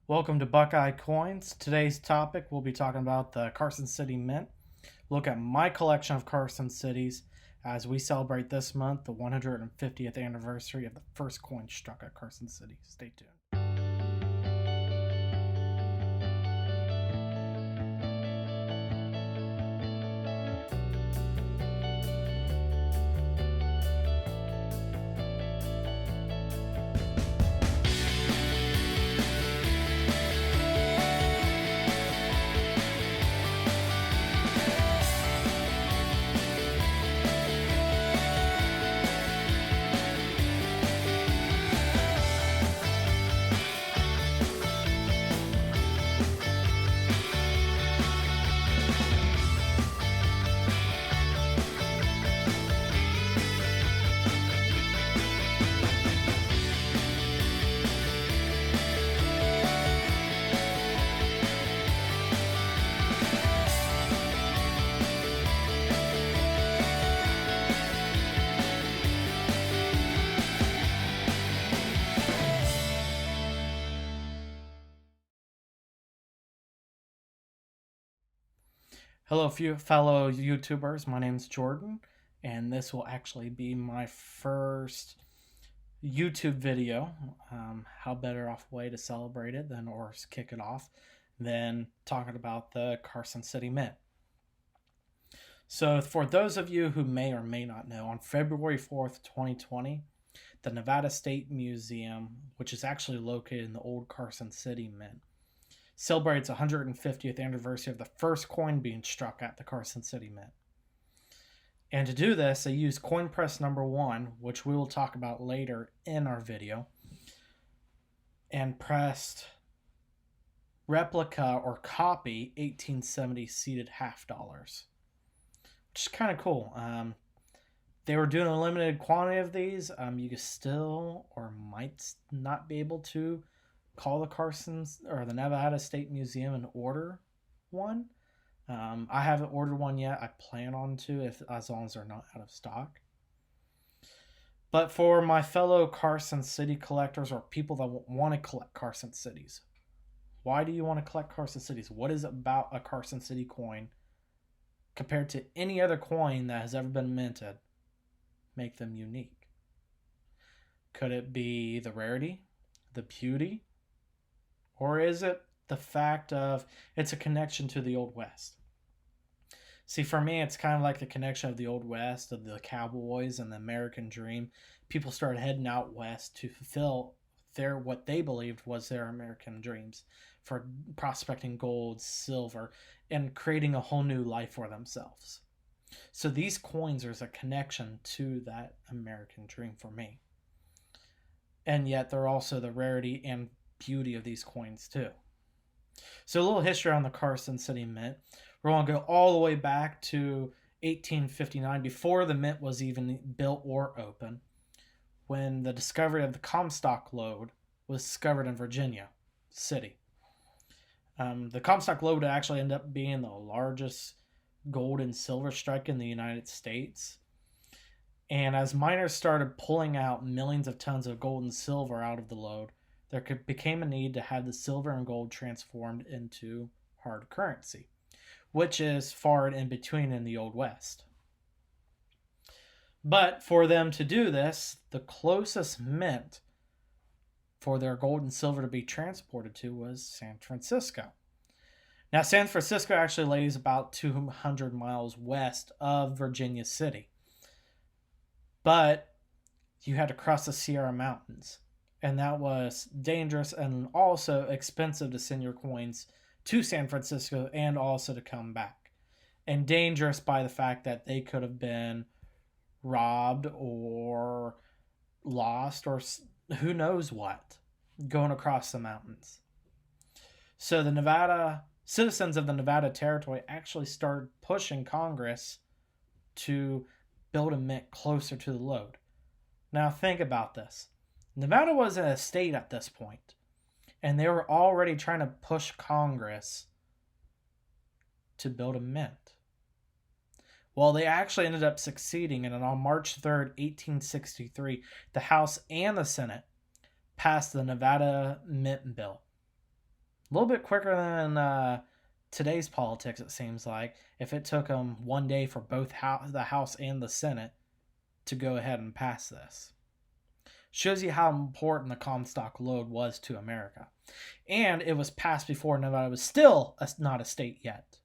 Welcome to Buckeye Coins. Today's topic, we'll be talking about the Carson City Mint. Look at my collection of Carson Cities as we celebrate this month the 150th anniversary of the first coin struck at Carson City. Stay tuned. Hello, fellow YouTubers. My name's Jordan, and this will actually be my first YouTube video. How better off way to celebrate it than or kick it off than talking about the Carson City Mint. So, for those of you who may or may not know, on February 4th, 2020, the Nevada State Museum, which is actually located in the old Carson City Mint, celebrates 150th anniversary of the first coin being struck at the Carson City Mint. And to do this, they used coin press number 1, which we will talk about later in our video, and pressed replica or copy 1870 seated half dollars, which is kind of cool. They were doing a limited quantity of these. You could still or might not be able to call the Carson's or the Nevada State Museum and order one. I haven't ordered one yet. I plan on to, as long as they're not out of stock. But for my fellow Carson City collectors or people that want to collect Carson Cities, why do you want to collect Carson Cities? What is it about a Carson City coin compared to any other coin that has ever been minted make them unique? Could it be the rarity, the beauty, or is it the fact of it's a connection to the Old West? See, for me, it's kind of like the connection of the Old West, of the cowboys and the American dream. People started heading out west to fulfill what they believed was their American dreams for prospecting gold, silver, and creating a whole new life for themselves. So these coins are a connection to that American dream for me. And yet they're also the rarity and beauty of these coins too. So a little history on the Carson City Mint. We're going to go all the way back to 1859, before the mint was even built or open, when the discovery of the Comstock lode was discovered in Virginia City. The Comstock lode actually ended up being the largest gold and silver strike in the United States. And as miners started pulling out millions of tons of gold and silver out of the lode, there became a need to have the silver and gold transformed into hard currency, which is far and in between in the Old West. But for them to do this, the closest mint for their gold and silver to be transported to was San Francisco. Now, San Francisco actually lays about 200 miles west of Virginia City, but you had to cross the Sierra Mountains. And that was dangerous and also expensive to send your coins to San Francisco and also to come back. And dangerous by the fact that they could have been robbed or lost or who knows what going across the mountains. So the citizens of the Nevada Territory actually started pushing Congress to build a mint closer to the lode. Now think about this. Nevada was a state at this point, and they were already trying to push Congress to build a mint. Well, they actually ended up succeeding, and on March 3rd, 1863, the House and the Senate passed the Nevada Mint Bill. A little bit quicker than today's politics, it seems like. If it took them one day for both the House and the Senate to go ahead and pass this. Shows you how important the Comstock load was to America. And it was passed before Nevada was still not a state yet.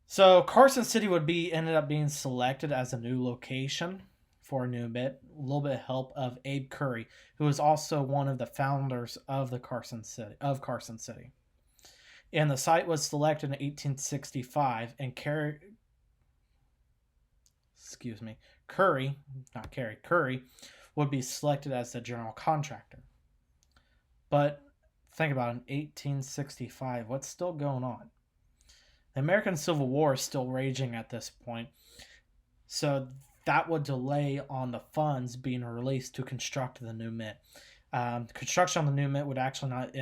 So Carson City ended up being selected as a new location for a new bit. A little bit of help of Abe Curry, who was also one of the founders of Carson City. And the site was selected in 1865, and Curry, would be selected as the general contractor. But think about it, in 1865, what's still going on? The American Civil War is still raging at this point, so that would delay on the funds being released to construct the new mint. Construction on the new mint would actually not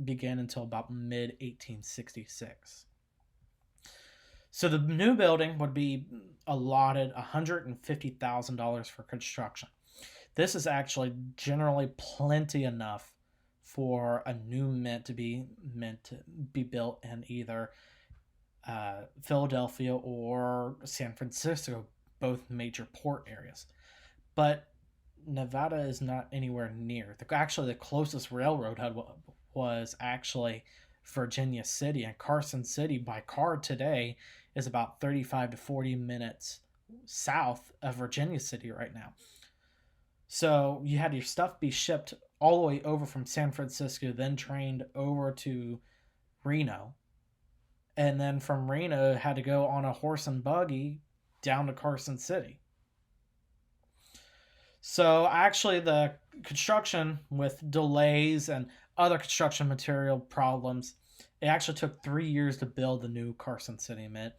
begin until about mid-1866. So the new building would be allotted $150,000 for construction. This is actually generally plenty enough for a new mint to be built in either Philadelphia or San Francisco, both major port areas. But Nevada is not anywhere near. Actually, the closest railroad hub was actually Virginia City, and Carson City by car today is about 35 to 40 minutes south of Virginia City right now. So you had your stuff be shipped all the way over from San Francisco, then trained over to Reno. And then from Reno, had to go on a horse and buggy down to Carson City. So actually the construction, with delays and other construction material problems, it actually took 3 years to build the new Carson City Mint.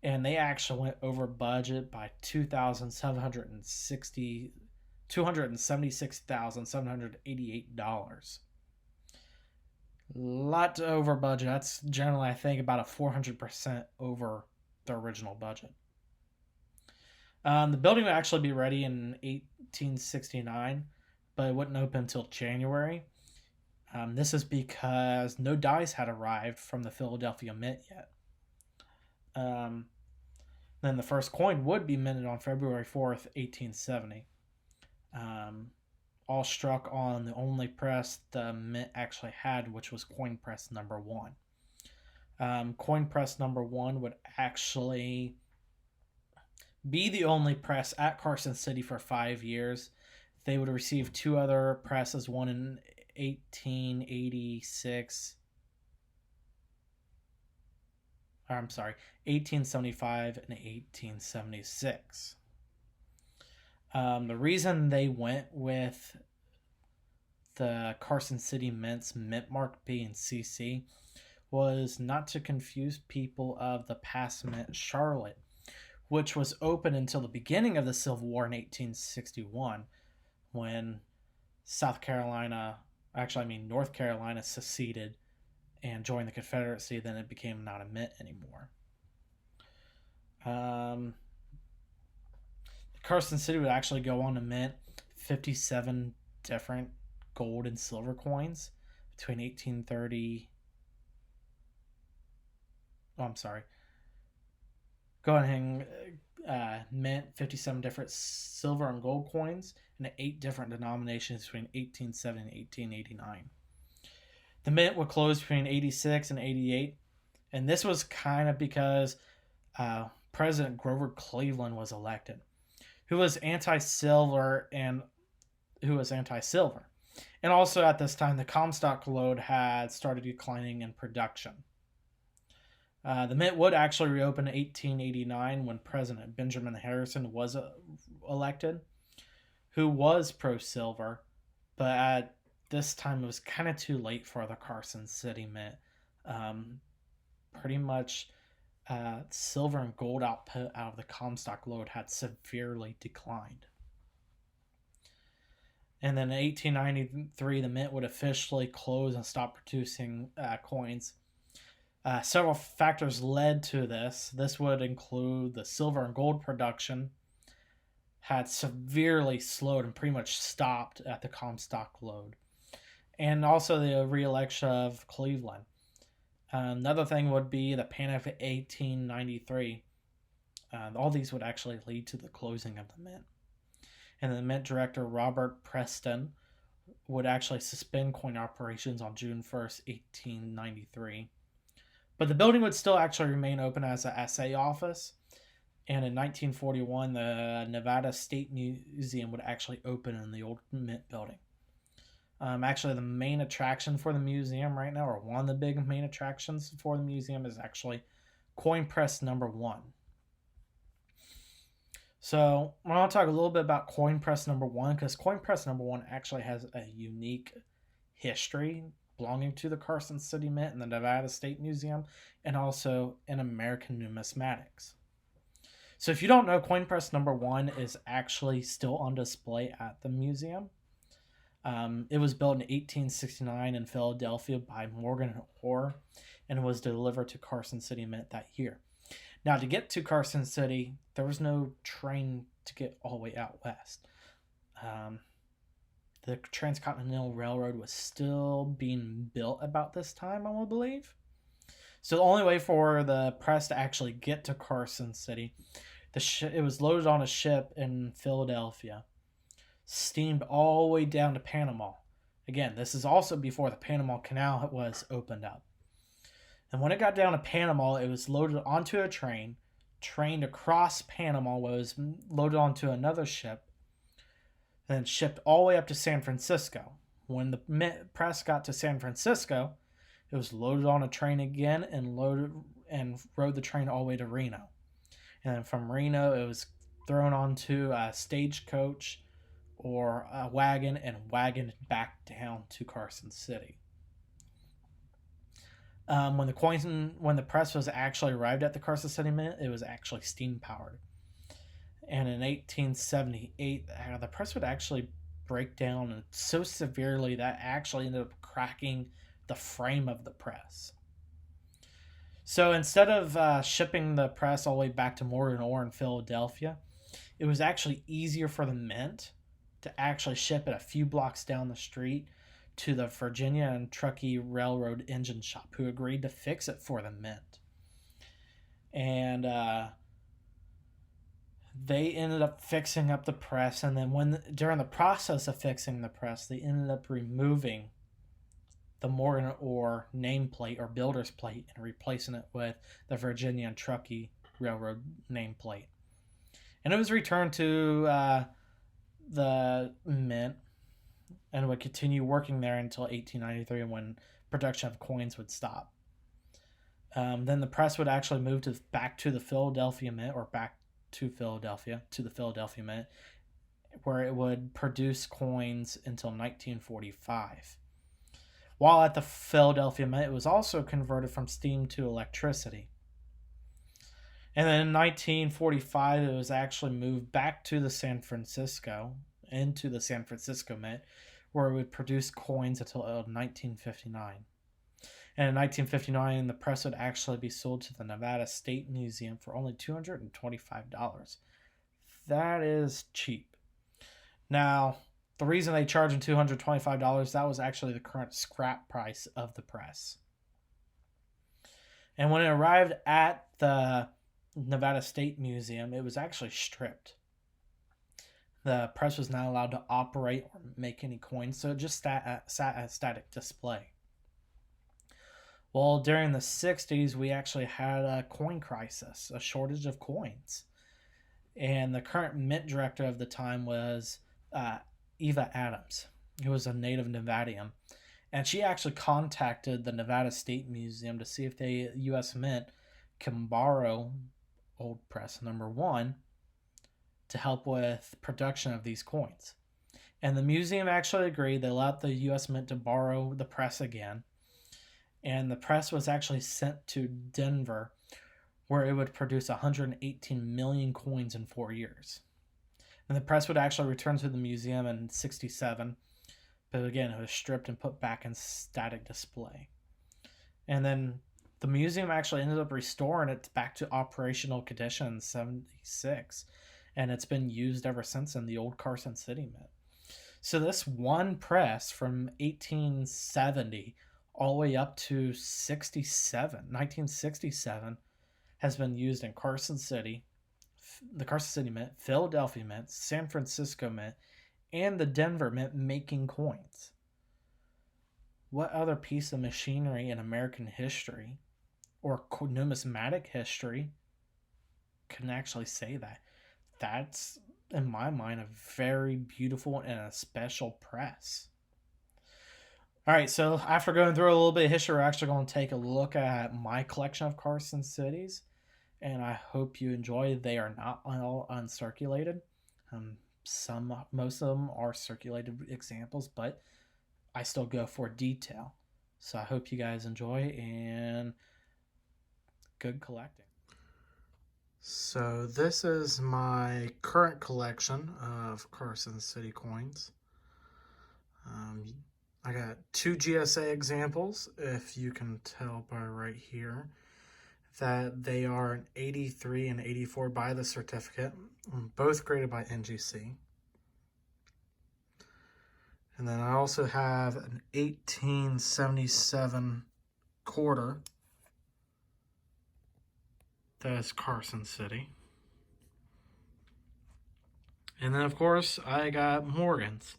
And they actually went over budget by $276,788. A lot over budget. That's generally, I think, about a 400% over the original budget. The building would actually be ready in 1869, but it wouldn't open until January. This is because no dice had arrived from the Philadelphia Mint yet. Then the first coin would be minted on February 4th, 1870. All struck on the only press the Mint actually had, which was coin press number 1. Coin press number 1 would actually be the only press at Carson City for 5 years. They would receive 2 other presses, one in 1875 and 1876. The reason they went with the Carson City Mint's mint mark being CC was not to confuse people of the past mint Charlotte, which was open until the beginning of the Civil War in 1861, when North Carolina seceded and joined the Confederacy. Then it became not a mint anymore. Carson City would actually go on to mint 57 different gold and silver coins between 1830. Go ahead and mint 57 different silver and gold coins in 8 different denominations between 1870 and 1889. The mint would close between 86 and 88, and this was kind of because President Grover Cleveland was elected, who was anti-silver. And also at this time, the Comstock load had started declining in production. The mint would actually reopen in 1889 when President Benjamin Harrison was elected, who was pro-silver, but at this time it was kind of too late for the Carson City Mint. Pretty much silver and gold output out of the Comstock load had severely declined. And then in 1893, the mint would officially close and stop producing coins. Several factors led to this. This would include the silver and gold production had severely slowed and pretty much stopped at the Comstock load. and also the re-election of Cleveland. Another thing would be the Panic of 1893. All these would actually lead to the closing of the mint. And the mint director, Robert Preston, would actually suspend coin operations on June 1st, 1893. But the building would still actually remain open as an assay office. And in 1941, the Nevada State Museum would actually open in the old mint building. Actually, the main attraction for the museum right now, or one of the big main attractions for the museum, is actually coin press number 1. So I want to talk a little bit about coin press number 1, because coin press number 1 actually has a unique history belonging to the Carson City Mint and the Nevada State Museum, and also in American numismatics. So if you don't know, coin press number 1 is actually still on display at the museum. It was built in 1869 in Philadelphia by Morgan Orr, and was delivered to Carson City Mint that year. Now, to get to Carson City, there was no train to get all the way out west. The Transcontinental Railroad was still being built about this time, I will believe. So the only way for the press to actually get to Carson City, it was loaded on a ship in Philadelphia, steamed all the way down to Panama. Again, this is also before the Panama Canal was opened up. And when it got down to Panama, it was loaded onto a train, trained across Panama, was loaded onto another ship, then shipped all the way up to San Francisco. When the press got to San Francisco, it was loaded on a train again and rode the train all the way to Reno. And then from Reno, it was thrown onto a stagecoach or a wagon and wagoned back down to Carson City. When the press was actually arrived at the Carson City Mint, it was actually steam powered. And in 1878, the press would actually break down so severely that actually ended up cracking the frame of the press. So instead of shipping the press all the way back to Morgan Orr in Philadelphia, it was actually easier for the mint to actually ship it a few blocks down the street to the Virginia and Truckee Railroad engine shop, who agreed to fix it for the mint. And they ended up fixing up the press, and then during the process of fixing the press, they ended up removing the Morgan Orr nameplate or builder's plate and replacing it with the Virginia and Truckee Railroad nameplate. And it was returned to the mint and would continue working there until 1893, when production of coins would stop. Then the press would actually move back to the Philadelphia Mint, or back to the Philadelphia Mint, where it would produce coins until 1945. While at the Philadelphia Mint, it was also converted from steam to electricity. And then in 1945, it was actually moved back to into the San Francisco Mint, where it would produce coins until 1959. And in 1959, the press would actually be sold to the Nevada State Museum for only $225. That is cheap. Now, the reason they charged them $225, that was actually the current scrap price of the press. And when it arrived at the Nevada State Museum, it was actually stripped. The press was not allowed to operate or make any coins, so it just sat at static display. Well, during the 60s, we actually had a coin crisis, a shortage of coins. And the current mint director of the time was Eva Adams, who was a native Nevadian. And she actually contacted the Nevada State Museum to see if the U.S. Mint can borrow old press number 1 to help with production of these coins. And the museum actually agreed. They allowed the U.S. Mint to borrow the press again. And the press was actually sent to Denver, where it would produce 118 million coins in 4 years. And the press would actually return to the museum in 1967. But again, it was stripped and put back in static display. And then the museum actually ended up restoring it back to operational condition in 1976. And it's been used ever since in the old Carson City Mint. So this one press from 1870 all the way up to 1967 has been used in Carson City, the Carson City Mint, Philadelphia Mint, San Francisco Mint, and the Denver Mint making coins. What other piece of machinery in American history or numismatic history can actually say that? That's, in my mind, a very beautiful and a special press. All right, so after going through a little bit of history, we're actually going to take a look at my collection of Carson cities, and I hope you enjoy. They are not all uncirculated. Most of them are circulated examples, but I still go for detail. So I hope you guys enjoy and good collecting. So this is my current collection of Carson City coins. I got 2 GSA examples, if you can tell by right here, that they are an 83 and 84 by the certificate, both graded by NGC. And then I also have an 1877 quarter. That is Carson City. And then, of course, I got Morgans.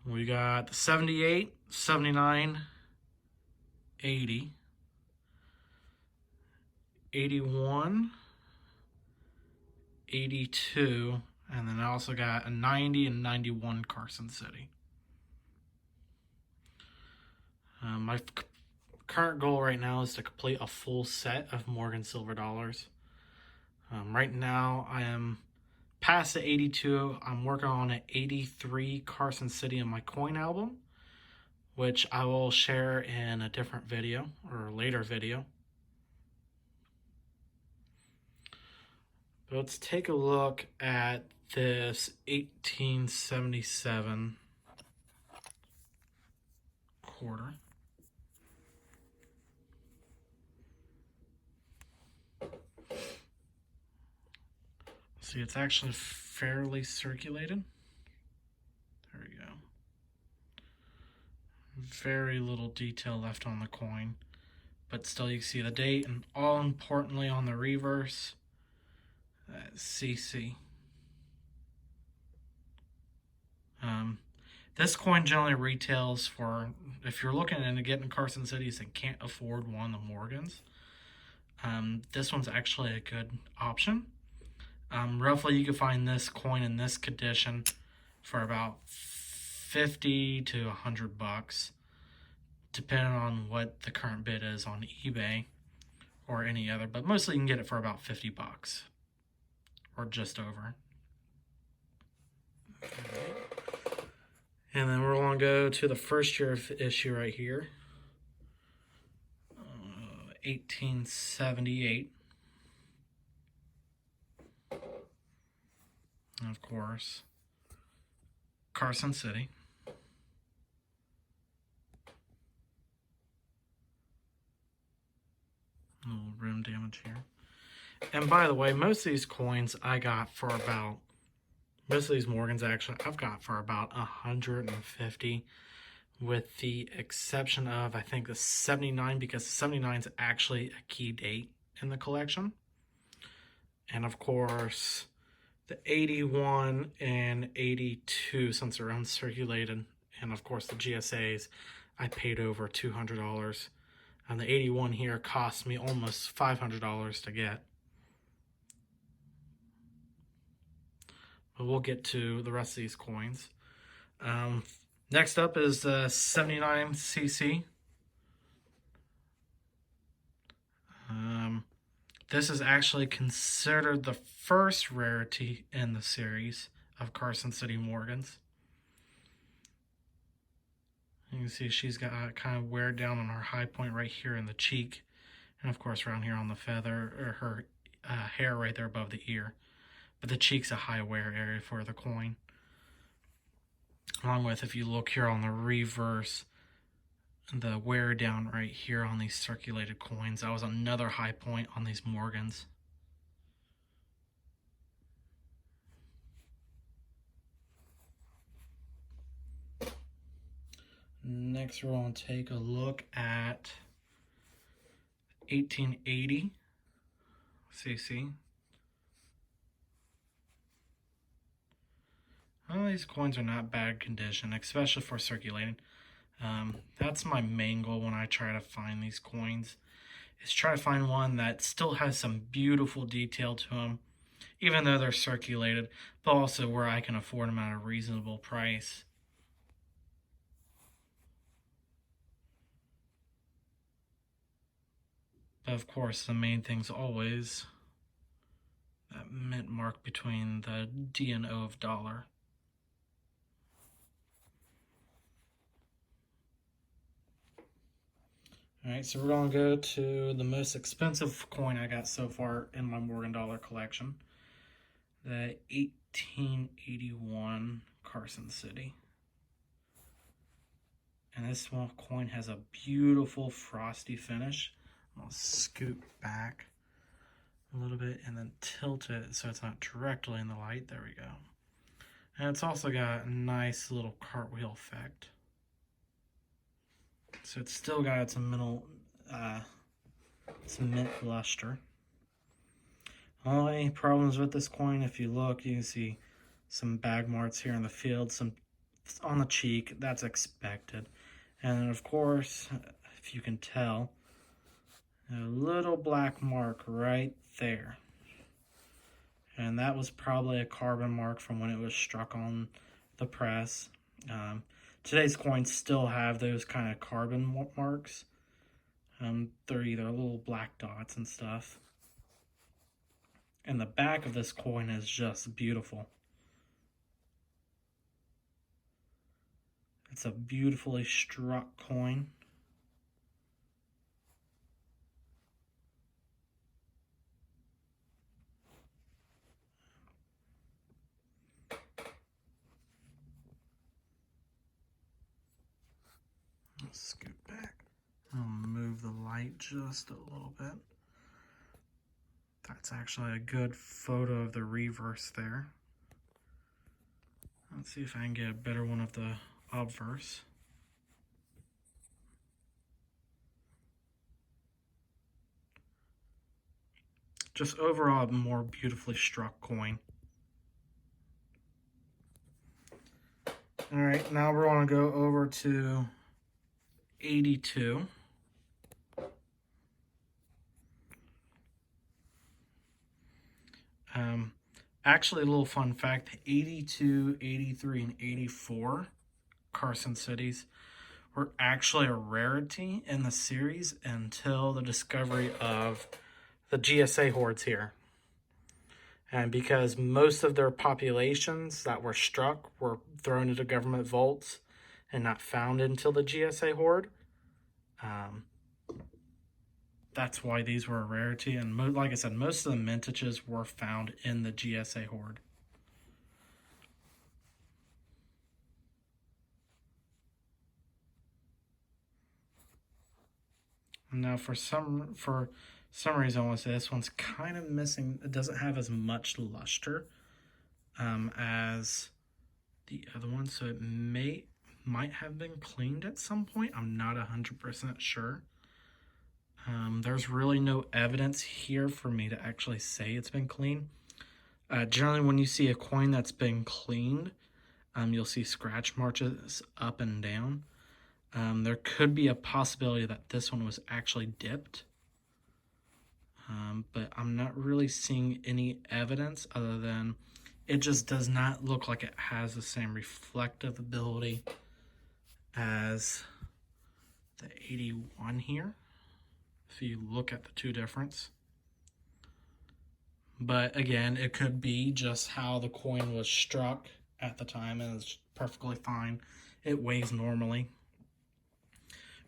We got the 78, 79, 80, 81, 82, and then I also got a 90 and 91 Carson City. My current goal right now is to complete a full set of Morgan silver dollars. Right now I am past the 82. I'm working on an 83 Carson City in my coin album, which I will share in a different video or a later video. But let's take a look at this 1877 quarter. See, it's actually fairly circulated. There we go. Very little detail left on the coin, but still you can see the date, and all importantly on the reverse, CC. This coin generally retails for, if you're looking into getting Carson Cities and can't afford one of the Morgans, this one's actually a good option. Roughly, you can find this coin in this condition for about 50 to 100 bucks, depending on what the current bid is on eBay or any other, but mostly you can get it for about 50 bucks or just over. Okay. And then we're going to go to the first year of issue right here, 1878. And of course, Carson City. A little rim damage here. And by the way, most of these coins I got for about, most of these Morgans actually, I've got for about 150, with the exception of, I think, the 79, because 79 is actually a key date in the collection. And of course, the 81 and 82, since they're uncirculated, and of course the GSAs, I paid over $200. And the 81 here cost me almost $500 to get. But we'll get to the rest of these coins. Next up is the 79cc. This is actually considered the first rarity in the series of Carson City Morgans. You can see she's got kind of wear down on her high point right here in the cheek. And of course around here on the feather, or her hair right there above the ear. But the cheek's a high wear area for the coin. Along with, if you look here on the reverse, the wear down right here on these circulated coins, that was another high point on these Morgans. Next, we're going to take a look at 1880 CC. Well, these coins are not bad condition, especially for circulating. That's my main goal when I try to find these coins, is try to find one that still has some beautiful detail to them, even though they're circulated, but also where I can afford them at a reasonable price. But of course, the main thing's always that mint mark between the D and O of dollar. Alright, so we're going to go to the most expensive coin I got so far in my Morgan dollar collection. The 1881 Carson City. And this small coin has a beautiful frosty finish. I'll scoot back a little bit and then tilt it so it's not directly in the light. There we go. And it's also got a nice little cartwheel effect. So it's still got some mint luster. Only problems with this coin, if you look, you can see some bag marks here in the field, some on the cheek. That's expected. And then, of course, if you can tell, a little black mark right there. And that was probably a carbon mark from when it was struck on the press. Today's coins still have those kind of carbon marks. They're either little black dots and stuff. And the back of this coin is just beautiful. It's a beautifully struck coin. Let's scoot back. I'll move the light just a little bit. That's actually a good photo of the reverse there. Let's see if I can get a better one of the obverse. Just overall a more beautifully struck coin. Alright, now we're going to go over to 82. Actually, a little fun fact, 82, 83, and 84 Carson cities were actually a rarity in the series until the discovery of the GSA hoards here. And because most of their populations that were struck were thrown into government vaults and not found until the GSA hoard, that's why these were a rarity. And like I said, most of the mintages were found in the GSA hoard. Now, for some reason, I want to say this one's kind of missing. It doesn't have as much luster as the other one, so it might have been cleaned at some point. I'm not 100% sure. There's really no evidence here for me to actually say it's been cleaned. Generally, when you see a coin that's been cleaned, you'll see scratch marks up and down. There could be a possibility that this one was actually dipped. But I'm not really seeing any evidence other than it just does not look like it has the same reflective ability as the 81 here, if you look at the two difference. But again, it could be just how the coin was struck at the time, and it's perfectly fine. It weighs normally.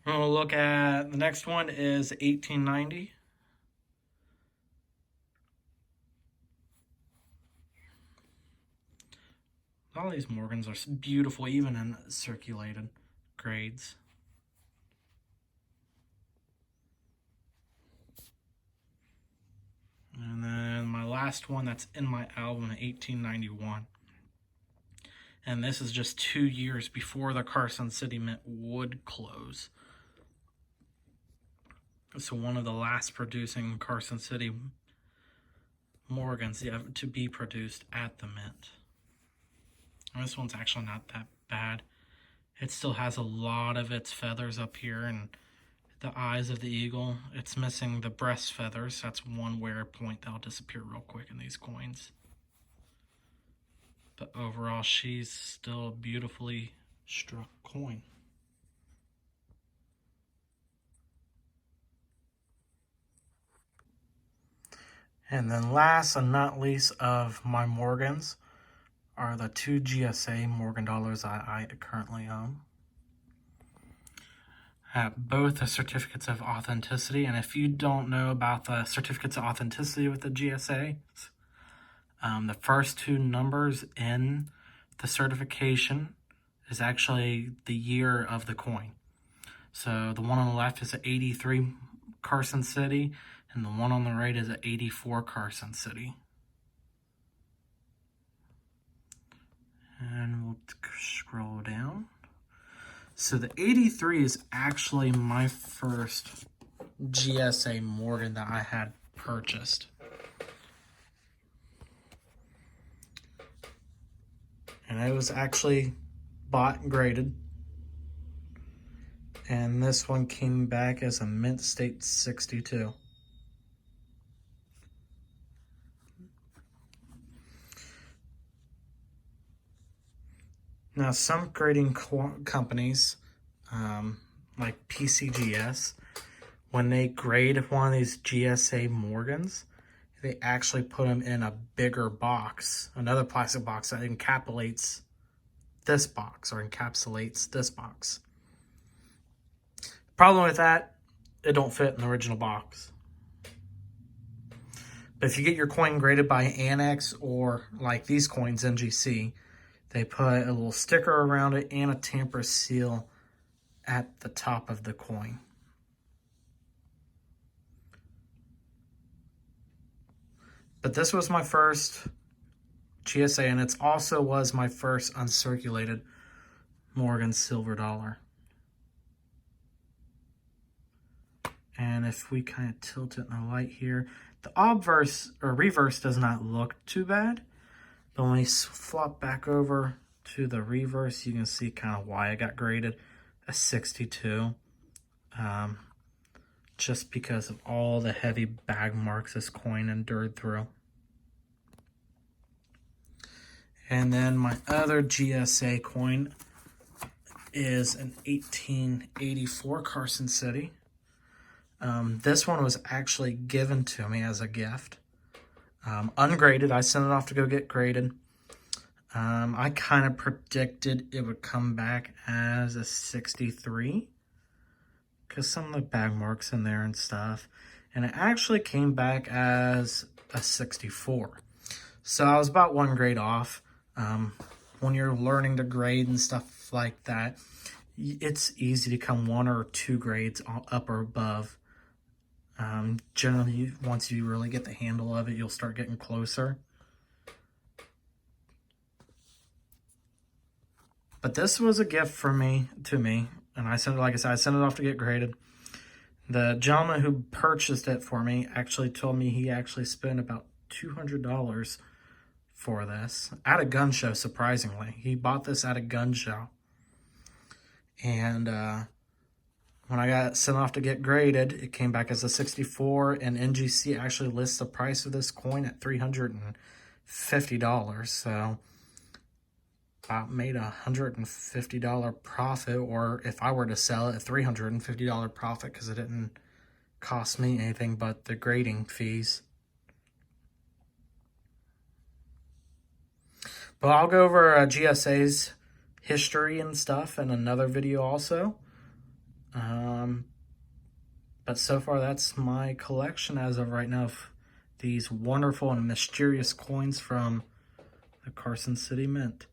We're going to look at the next one is 1890. All these Morgans are beautiful, even in circulated grades. And then my last one that's in my album, 1891. And this is just 2 years before the Carson City Mint would close. So one of the last producing Carson City Morgans to be produced at the Mint. And this one's actually not that bad. It still has a lot of its feathers up here and the eyes of the eagle. It's missing the breast feathers. That's one wear point that'll disappear real quick in these coins. But overall, she's still a beautifully struck coin. And then last and not least of my Morgans are the 2 GSA Morgan dollars I currently own. Both the certificates of authenticity, and if you don't know about the certificates of authenticity with the GSA, the first 2 numbers in the certification is actually the year of the coin. So the one on the left is an 83 Carson City, and the one on the right is an 84 Carson City. And we'll scroll down. So the 83 is actually my first GSA Morgan that I had purchased. And it was actually bought and graded. And this one came back as a Mint State 62. Now, some grading companies, like PCGS, when they grade one of these GSA Morgans, they actually put them in a bigger box, another plastic box that encapsulates this box or encapsulates this box. Problem with that, it don't fit in the original box. But if you get your coin graded by Annex or like these coins, NGC, they put a little sticker around it and a tamper seal at the top of the coin. But this was my first GSA, and it also was my first uncirculated Morgan silver dollar. And if we kind of tilt it in the light here, the obverse or reverse does not look too bad. But when we flop back over to the reverse, you can see kind of why I got graded a 62. Just because of all the heavy bag marks this coin endured through. And then my other GSA coin is an 1884 Carson City. This one was actually given to me as a gift. Ungraded. I sent it off to go get graded. I kind of predicted it would come back as a 63 because some of the bag marks in there and stuff. And it actually came back as a 64. So I was about 1 grade off. When you're learning to grade and stuff like that, it's easy to come 1 or 2 grades up or above. Generally, once you really get the handle of it, you'll start getting closer. But this was a gift to me, and I sent it, like I said, I sent it off to get graded. The gentleman who purchased it for me actually told me he actually spent about $200 for this at a gun show, surprisingly. He bought this at a gun show. And when I got sent off to get graded, it came back as a 64, and NGC actually lists the price of this coin at $350. So I made a $150 profit, or if I were to sell it, a $350 profit, because it didn't cost me anything but the grading fees. But I'll go over GSA's history and stuff in another video also. But so far, that's my collection as of right now of these wonderful and mysterious coins from the Carson City Mint.